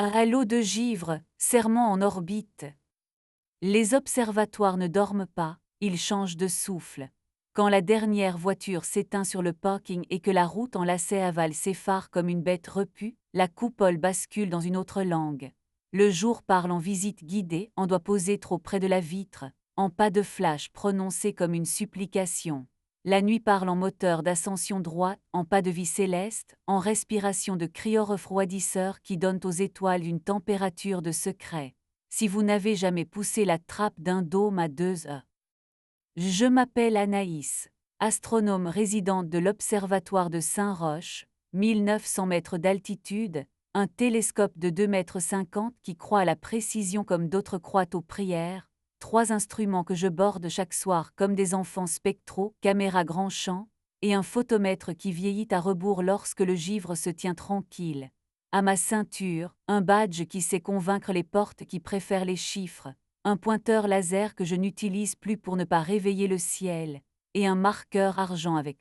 À l'eau de givre, serment en orbite. Les observatoires ne dorment pas, ils changent de souffle. Quand la dernière voiture s'éteint sur le parking et que la route en lacet avale ses phares comme une bête repue, la coupole bascule dans une autre langue. Le jour parle en visite guidée, en doit poser trop près de la vitre, en pas de flash prononcé comme une supplication. La nuit parle en moteur d'ascension droite, en pas de vie céleste, en respiration de cryo-refroidisseur qui donnent aux étoiles une température de secret. Si vous n'avez jamais poussé la trappe d'un dôme à 2 heures. Je m'appelle Anaïs, astronome résidente de l'Observatoire de Saint-Roch, 1900 mètres d'altitude, un télescope de 2,50 m qui croit à la précision comme d'autres croient aux prières, 3 instruments que je borde chaque soir comme des enfants spectraux, caméra grand champ, et un photomètre qui vieillit à rebours lorsque le givre se tient tranquille. À ma ceinture, un badge qui sait convaincre les portes qui préfèrent les chiffres, un pointeur laser que je n'utilise plus pour ne pas réveiller le ciel, et un marqueur argent avec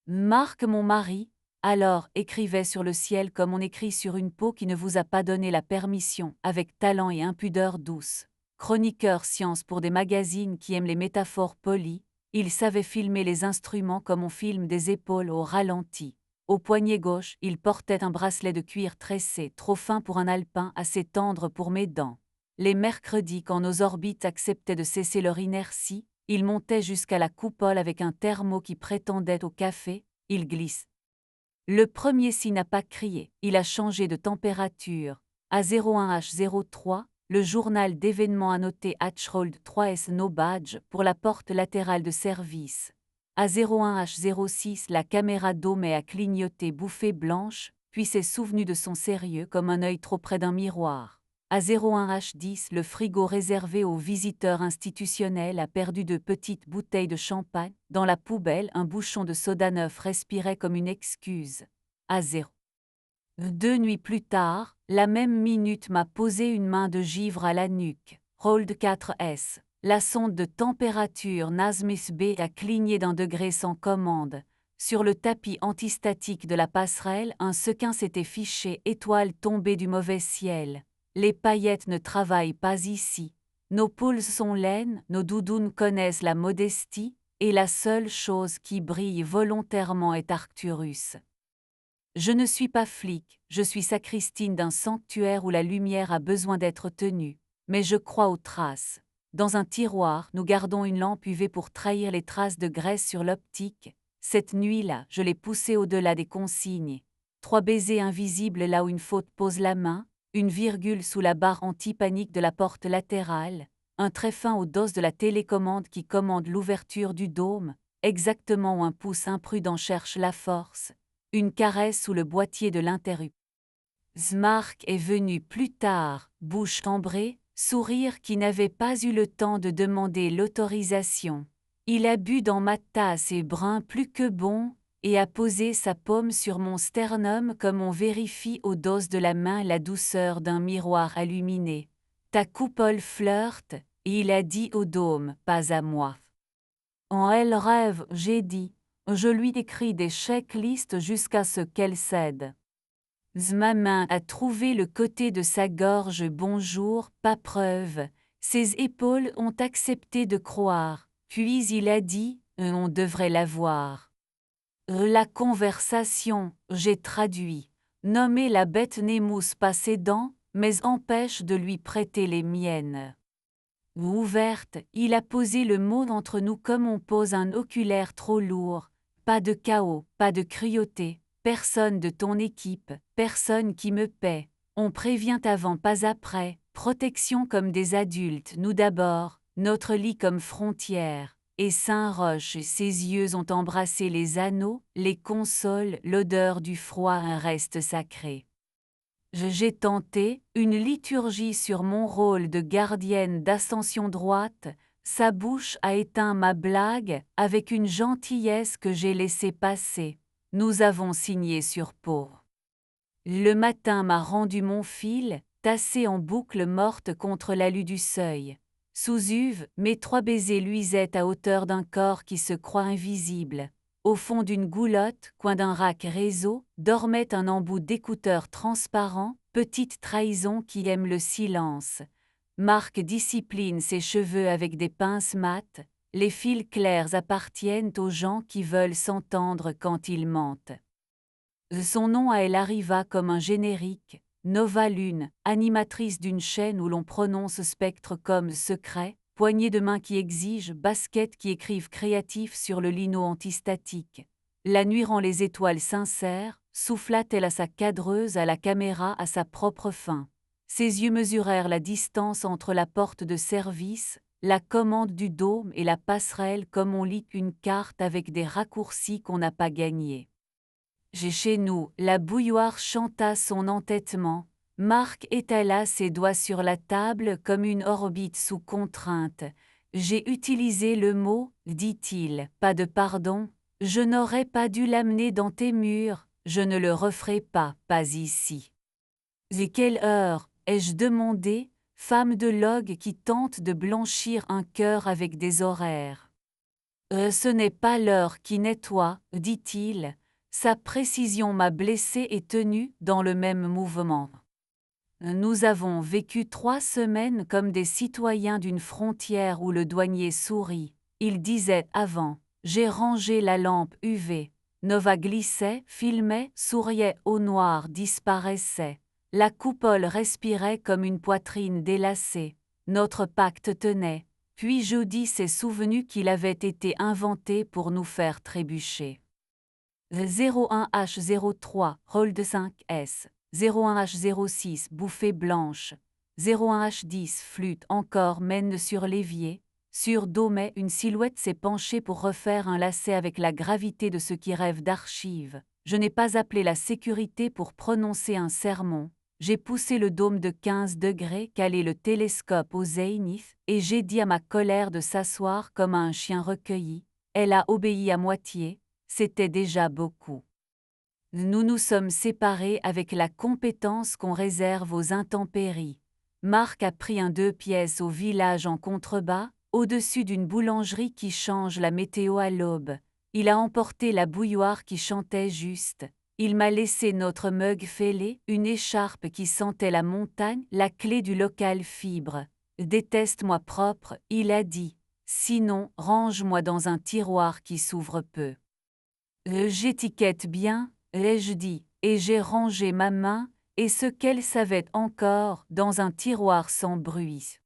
Marc mon mari, alors écrivait sur le ciel comme on écrit sur une peau qui ne vous a pas donné la permission, avec talent et impudeur douce. Chroniqueur science pour des magazines qui aiment les métaphores polies, il savait filmer les instruments comme on filme des épaules au ralenti. Au poignet gauche, il portait un bracelet de cuir tressé, trop fin pour un alpin, assez tendre pour mes dents. Les mercredis, quand nos orbites acceptaient de cesser leur inertie, il montait jusqu'à la coupole avec un thermo qui prétendait au café, il glisse. Le premier s'y n'a pas crié, il a changé de température. À 01H03, le journal d'événements a noté Hatchhold 3S No Badge pour la porte latérale de service. À 01H06, la caméra dômée a clignoté bouffée blanche, puis s'est souvenu de son sérieux comme un œil trop près d'un miroir. À 01H10, le frigo réservé aux visiteurs institutionnels a perdu de petites bouteilles de champagne. Dans la poubelle, un bouchon de soda neuf respirait comme une excuse. À 0. 2 nuits plus tard, la même minute m'a posé une main de givre à la nuque. Hold 4S. La sonde de température Nasmith B a cligné d'un degré sans commande. Sur le tapis antistatique de la passerelle, un sequin s'était fiché, étoile tombée du mauvais ciel. Les paillettes ne travaillent pas ici. Nos poules sont laines, nos doudounes connaissent la modestie, et la seule chose qui brille volontairement est Arcturus. Je ne suis pas flic, je suis sacristine d'un sanctuaire où la lumière a besoin d'être tenue, mais je crois aux traces. Dans un tiroir, nous gardons une lampe UV pour trahir les traces de graisse sur l'optique. Cette nuit-là, je l'ai poussée au-delà des consignes. 3 baisers invisibles là où une faute pose la main, une virgule sous la barre anti-panique de la porte latérale, un trait fin au dos de la télécommande qui commande l'ouverture du dôme, exactement où un pouce imprudent cherche la force, une caresse sous le boîtier de l'interrupteur. Marc est venu plus tard, bouche cambrée, sourire qui n'avait pas eu le temps de demander l'autorisation. Il a bu dans ma tasse et brun plus que bon, et a posé sa paume sur mon sternum comme on vérifie au dos de la main la douceur d'un miroir illuminé. Ta coupole flirte, et il a dit au dôme, pas à moi. En elle rêve, j'ai dit. Je lui écris des checklists jusqu'à ce qu'elle cède. Ma main a trouvé le côté de sa gorge bonjour, pas preuve. Ses épaules ont accepté de croire. Puis il a dit, on devrait la voir. La conversation, j'ai traduit. Nommer la bête n'émousse pas ses dents, mais empêche de lui prêter les miennes. Ouverte, il a posé le mot entre nous comme on pose un oculaire trop lourd. Pas de chaos, pas de cruauté, personne de ton équipe, personne qui me paie. On prévient avant, pas après, protection comme des adultes, nous d'abord, notre lit comme frontière. Et Saint-Roch, ses yeux ont embrassé les anneaux, les consoles, l'odeur du froid, un reste sacré. J'ai tenté une liturgie sur mon rôle de gardienne d'ascension droite, sa bouche a éteint ma blague avec une gentillesse que j'ai laissé passer. Nous avons signé sur peau. Le matin m'a rendu mon fil, tassé en boucle morte contre l'alu du seuil. Sous Uve, mes 3 baisers luisaient à hauteur d'un corps qui se croit invisible. Au fond d'une goulotte, coin d'un rack réseau, dormait un embout d'écouteur transparent, petite trahison qui aime le silence. Marc discipline ses cheveux avec des pinces mates, les fils clairs appartiennent aux gens qui veulent s'entendre quand ils mentent. Son nom à elle arriva comme un générique, Nova Lune, animatrice d'une chaîne où l'on prononce spectre comme secret, poignée de main qui exige, basket qui écrivent créatif sur le lino antistatique. La nuit rend les étoiles sincères, souffla-t-elle à sa cadreuse, à la caméra, à sa propre fin. Ses yeux mesurèrent la distance entre la porte de service, la commande du dôme et la passerelle comme on lit une carte avec des raccourcis qu'on n'a pas gagnés. J'ai chez nous, la bouilloire chanta son entêtement, Marc étala ses doigts sur la table comme une orbite sous contrainte. J'ai utilisé le mot, dit-il, pas de pardon, je n'aurais pas dû l'amener dans tes murs, je ne le referai pas, pas ici. Et quelle heure, ai-je demandé, femme de Log qui tente de blanchir un cœur avec des horaires. Ce n'est pas l'heure qui nettoie, dit-il. Sa précision m'a blessé et tenu dans le même mouvement. Nous avons vécu 3 semaines comme des citoyens d'une frontière où le douanier sourit. Il disait avant, j'ai rangé la lampe UV. Nova glissait, filmait, souriait au noir, disparaissait. La coupole respirait comme une poitrine délacée. Notre pacte tenait. Puis Jody s'est souvenu qu'il avait été inventé pour nous faire trébucher. 01H03, Hold 5S, 01H06, Bouffée blanche, 01H10, Flûte encore mène sur l'évier, sur Daumet une silhouette s'est penchée pour refaire un lacet avec la gravité de ceux qui rêvent d'archives. Je n'ai pas appelé la sécurité pour prononcer un sermon. J'ai poussé le dôme de 15 degrés, calé le télescope au zénith, et j'ai dit à ma colère de s'asseoir comme à un chien recueilli. Elle a obéi à moitié, c'était déjà beaucoup. Nous nous sommes séparés avec la compétence qu'on réserve aux intempéries. Marc a pris un 2 pièces au village en contrebas, au-dessus d'une boulangerie qui change la météo à l'aube. Il a emporté la bouilloire qui chantait juste. Il m'a laissé notre mug fêlé, une écharpe qui sentait la montagne, la clé du local fibre. Déteste-moi propre, il a dit. Sinon, range-moi dans un tiroir qui s'ouvre peu. J'étiquette bien, ai-je dit, et j'ai rangé ma main, et ce qu'elle savait encore, dans un tiroir sans bruit.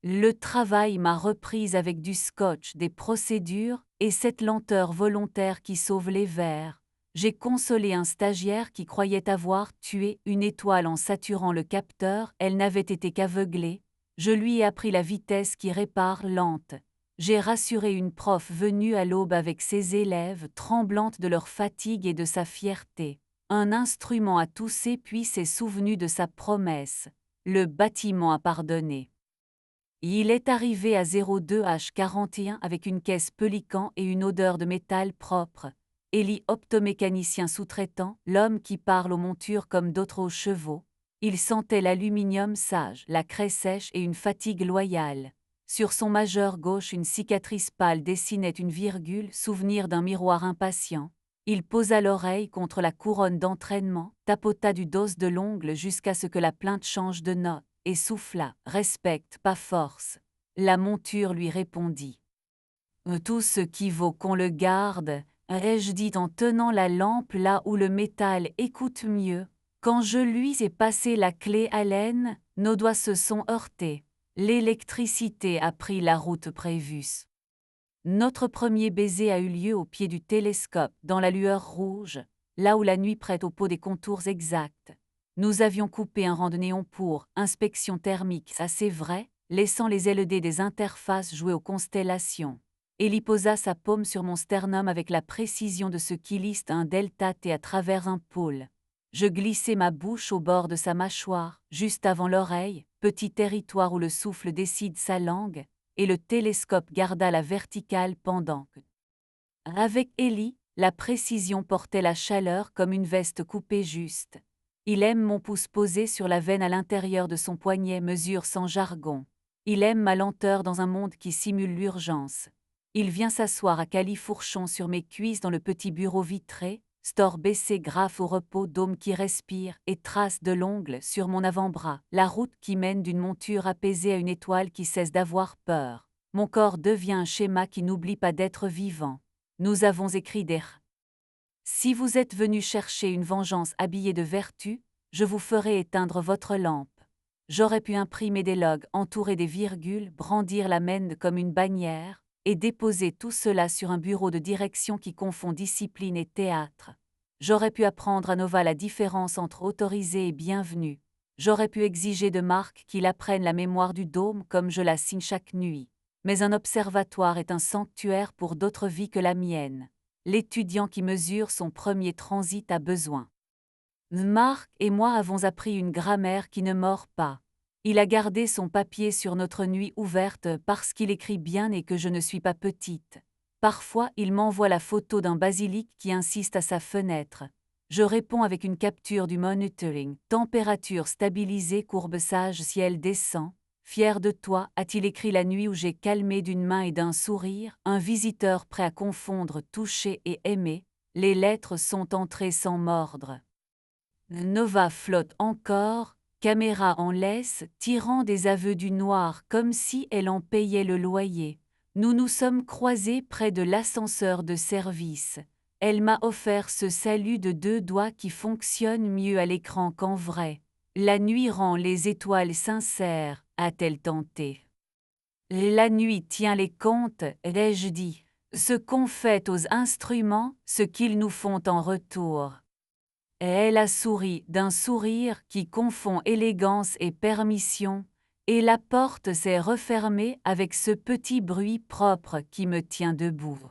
Le travail m'a reprise avec du scotch, des procédures, et cette lenteur volontaire qui sauve les vers. J'ai consolé un stagiaire qui croyait avoir tué une étoile en saturant le capteur, elle n'avait été qu'aveuglée. Je lui ai appris la vitesse qui répare lente. J'ai rassuré une prof venue à l'aube avec ses élèves, tremblantes de leur fatigue et de sa fierté. Un instrument a toussé puis s'est souvenu de sa promesse. Le bâtiment a pardonné. Il est arrivé à 02H41 avec une caisse Pelican et une odeur de métal propre. Élie optomécanicien sous-traitant, l'homme qui parle aux montures comme d'autres aux chevaux. Il sentait l'aluminium sage, la craie sèche et une fatigue loyale. Sur son majeur gauche une cicatrice pâle dessinait une virgule, souvenir d'un miroir impatient. Il posa l'oreille contre la couronne d'entraînement, tapota du dos de l'ongle jusqu'à ce que la plainte change de note, et souffla « Respecte, pas force ». La monture lui répondit. « Tout ce qui vaut qu'on le garde », ai-je dit en tenant la lampe là où le métal écoute mieux. Quand je lui ai passé la clé à laine, nos doigts se sont heurtés. L'électricité a pris la route prévue. Notre premier baiser a eu lieu au pied du télescope, dans la lueur rouge, là où la nuit prête au pot des contours exacts. Nous avions coupé un rang de néon pour inspection thermique, ça c'est vrai, laissant les LED des interfaces jouer aux constellations. Élie posa sa paume sur mon sternum avec la précision de ce qui liste un delta T à travers un pôle. Je glissai ma bouche au bord de sa mâchoire, juste avant l'oreille, petit territoire où le souffle décide sa langue, et le télescope garda la verticale pendant que. Avec Élie, la précision portait la chaleur comme une veste coupée juste. Il aime mon pouce posé sur la veine à l'intérieur de son poignet, mesure sans jargon. Il aime ma lenteur dans un monde qui simule l'urgence. Il vient s'asseoir à califourchon sur mes cuisses dans le petit bureau vitré, store baissé graphe au repos dôme qui respire et trace de l'ongle sur mon avant-bras, la route qui mène d'une monture apaisée à une étoile qui cesse d'avoir peur. Mon corps devient un schéma qui n'oublie pas d'être vivant. Nous avons écrit des r. Si vous êtes venu chercher une vengeance habillée de vertu, je vous ferai éteindre votre lampe. J'aurais pu imprimer des logs entourés des virgules, brandir la mène comme une bannière, et déposer tout cela sur un bureau de direction qui confond discipline et théâtre. J'aurais pu apprendre à Nova la différence entre autorisé et bienvenu. J'aurais pu exiger de Marc qu'il apprenne la mémoire du dôme comme je la signe chaque nuit. Mais un observatoire est un sanctuaire pour d'autres vies que la mienne. L'étudiant qui mesure son premier transit a besoin. Marc et moi avons appris une grammaire qui ne mord pas. Il a gardé son papier sur notre nuit ouverte parce qu'il écrit bien et que je ne suis pas petite. Parfois, il m'envoie la photo d'un basilic qui insiste à sa fenêtre. Je réponds avec une capture du monitoring. Température stabilisée, courbe sage, ciel descend. Fier de toi, a-t-il écrit la nuit où j'ai calmé d'une main et d'un sourire, un visiteur prêt à confondre toucher et aimer. Les lettres sont entrées sans mordre. Nova flotte encore, caméra en laisse, tirant des aveux du noir comme si elle en payait le loyer. Nous nous sommes croisés près de l'ascenseur de service. Elle m'a offert ce salut de 2 doigts qui fonctionne mieux à l'écran qu'en vrai. La nuit rend les étoiles sincères, a-t-elle tenté. La nuit tient les comptes, ai-je dit. Ce qu'on fait aux instruments, ce qu'ils nous font en retour. Et elle a souri d'un sourire qui confond élégance et permission, et la porte s'est refermée avec ce petit bruit propre qui me tient debout.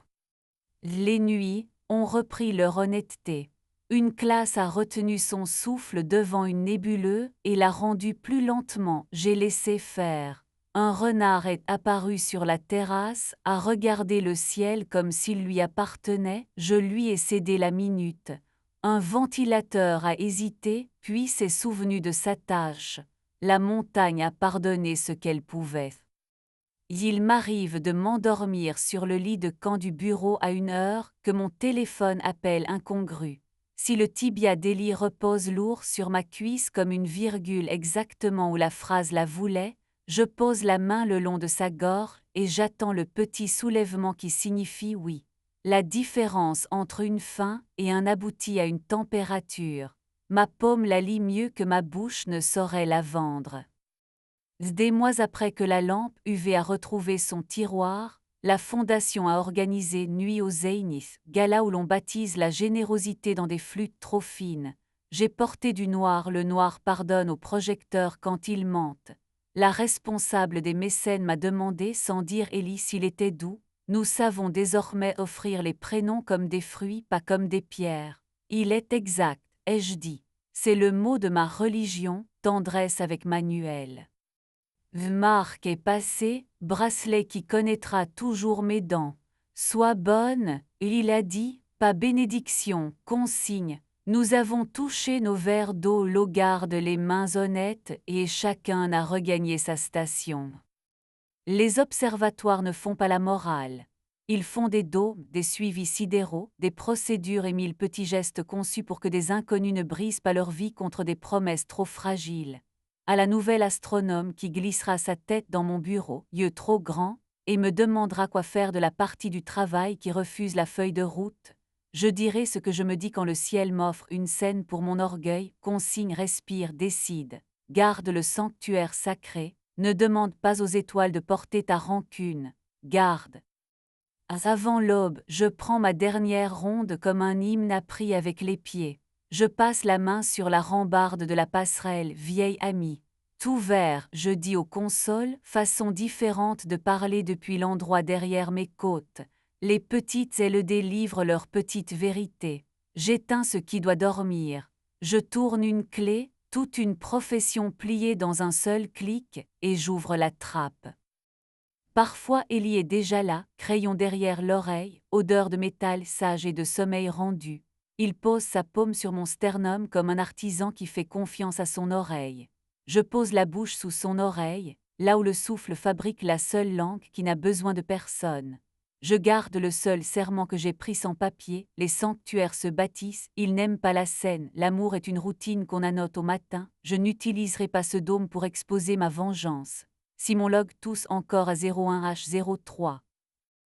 Les nuits ont repris leur honnêteté. Une classe a retenu son souffle devant une nébuleuse et l'a rendu plus lentement, j'ai laissé faire. Un renard est apparu sur la terrasse, a regardé le ciel comme s'il lui appartenait, je lui ai cédé la minute. Un ventilateur a hésité, puis s'est souvenu de sa tâche. La montagne a pardonné ce qu'elle pouvait. Il m'arrive de m'endormir sur le lit de camp du bureau à une heure que mon téléphone appelle incongrue. Si le tibia d'Eli repose lourd sur ma cuisse comme une virgule exactement où la phrase la voulait, je pose la main le long de sa gorge et j'attends le petit soulèvement qui signifie oui. La différence entre une fin et un aboutit à une température. Ma paume la lit mieux que ma bouche ne saurait la vendre. Des mois après que la lampe UV a retrouvé son tiroir, la Fondation a organisé Nuit aux Zéniths, gala où l'on baptise la générosité dans des flûtes trop fines. J'ai porté du noir, le noir pardonne aux projecteurs quand ils mentent. La responsable des mécènes m'a demandé sans dire Élie s'il était doux. Nous savons désormais offrir les prénoms comme des fruits, pas comme des pierres. Il est exact, ai-je dit. C'est le mot de ma religion, tendresse avec Manuel. Marc est passé, bracelet qui connaîtra toujours mes dents. Sois bonne, il a dit, pas bénédiction, consigne. Nous avons touché nos verres d'eau, l'eau garde les mains honnêtes et chacun a regagné sa station. Les observatoires ne font pas la morale. Ils font des dômes, des suivis sidéraux, des procédures et 1000 petits gestes conçus pour que des inconnus ne brisent pas leur vie contre des promesses trop fragiles. À la nouvelle astronome qui glissera sa tête dans mon bureau, yeux trop grands, et me demandera quoi faire de la partie du travail qui refuse la feuille de route, je dirai ce que je me dis quand le ciel m'offre une scène pour mon orgueil, consigne, respire, décide, garde le sanctuaire sacré, ne demande pas aux étoiles de porter ta rancune, garde. Avant l'aube, je prends ma dernière ronde comme un hymne appris avec les pieds. Je passe la main sur la rambarde de la passerelle, vieille amie. Tout vert, je dis aux consoles, façon différente de parler depuis l'endroit derrière mes côtes. Les petites ailes délivrent leur petite vérité. J'éteins ce qui doit dormir. Je tourne une clé, toute une profession pliée dans un seul clic, et j'ouvre la trappe. Parfois Élie est déjà là, crayon derrière l'oreille, odeur de métal sage et de sommeil rendu. Il pose sa paume sur mon sternum comme un artisan qui fait confiance à son oreille. Je pose la bouche sous son oreille, là où le souffle fabrique la seule langue qui n'a besoin de personne. Je garde le seul serment que j'ai pris sans papier, les sanctuaires se bâtissent, ils n'aiment pas la scène, l'amour est une routine qu'on annote au matin, je n'utiliserai pas ce dôme pour exposer ma vengeance. Si mon log tousse encore à 01H03,